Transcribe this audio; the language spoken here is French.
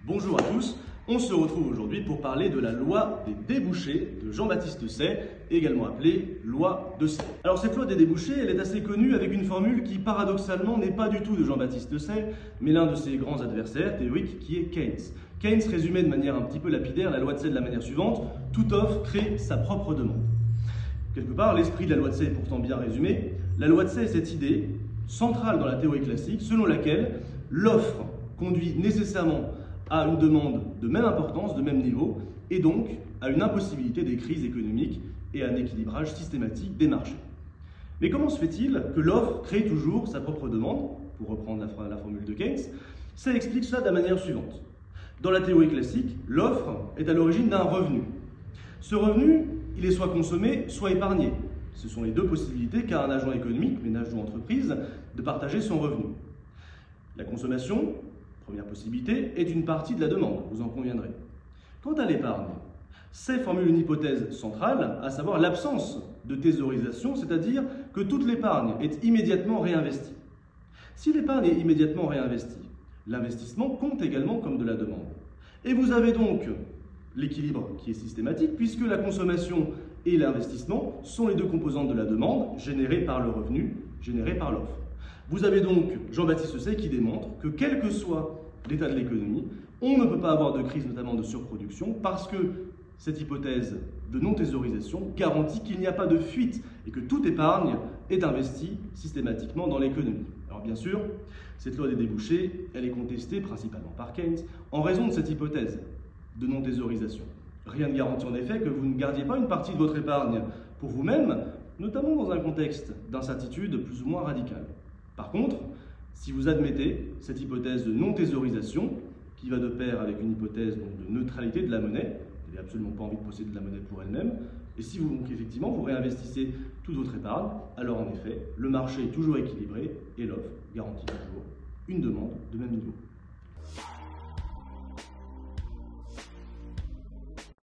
Bonjour à tous, on se retrouve aujourd'hui pour parler de la loi des débouchés de Jean-Baptiste Say, également appelée loi de Say. Alors cette loi des débouchés, elle est assez connue avec une formule qui paradoxalement n'est pas du tout de Jean-Baptiste Say, mais l'un de ses grands adversaires théoriques qui est Keynes. Keynes résumait de manière un petit peu lapidaire la loi de Say de la manière suivante: toute offre crée sa propre demande. Quelque part, l'esprit de la loi de Say est pourtant bien résumé. La loi de Say est cette idée centrale dans la théorie classique selon laquelle l'offre conduit nécessairement à une demande de même importance, de même niveau, et donc à une impossibilité des crises économiques et à un équilibrage systématique des marchés. Mais comment se fait-il que l'offre crée toujours sa propre demande? Pour reprendre la formule de Keynes, ça explique cela de la manière suivante. Dans la théorie classique, l'offre est à l'origine d'un revenu. Ce revenu, il est soit consommé, soit épargné. Ce sont les deux possibilités qu'a un agent économique, ménage ou entreprise, de partager son revenu. La consommation, première possibilité, est une partie de la demande, vous en conviendrez. Quant à l'épargne, Say formule une hypothèse centrale, à savoir l'absence de thésaurisation, c'est-à-dire que toute l'épargne est immédiatement réinvestie. Si l'épargne est immédiatement réinvestie, l'investissement compte également comme de la demande. Et vous avez donc l'équilibre qui est systématique, puisque la consommation et l'investissement sont les deux composantes de la demande, générées par le revenu, générées par l'offre. Vous avez donc Jean-Baptiste Say qui démontre que quel que soit l'état de l'économie, on ne peut pas avoir de crise, notamment de surproduction, parce que cette hypothèse de non-thésaurisation garantit qu'il n'y a pas de fuite et que toute épargne est investie systématiquement dans l'économie. Alors bien sûr, cette loi des débouchés, elle est contestée principalement par Keynes en raison de cette hypothèse de non-thésaurisation. Rien ne garantit en effet que vous ne gardiez pas une partie de votre épargne pour vous-même, notamment dans un contexte d'incertitude plus ou moins radicale. Par contre, si vous admettez cette hypothèse de non-thésaurisation, qui va de pair avec une hypothèse de neutralité de la monnaie, vous n'avez absolument pas envie de posséder de la monnaie pour elle-même, et si vous, donc, effectivement vous réinvestissez toute votre épargne, alors en effet, le marché est toujours équilibré et l'offre garantit toujours une demande de même niveau.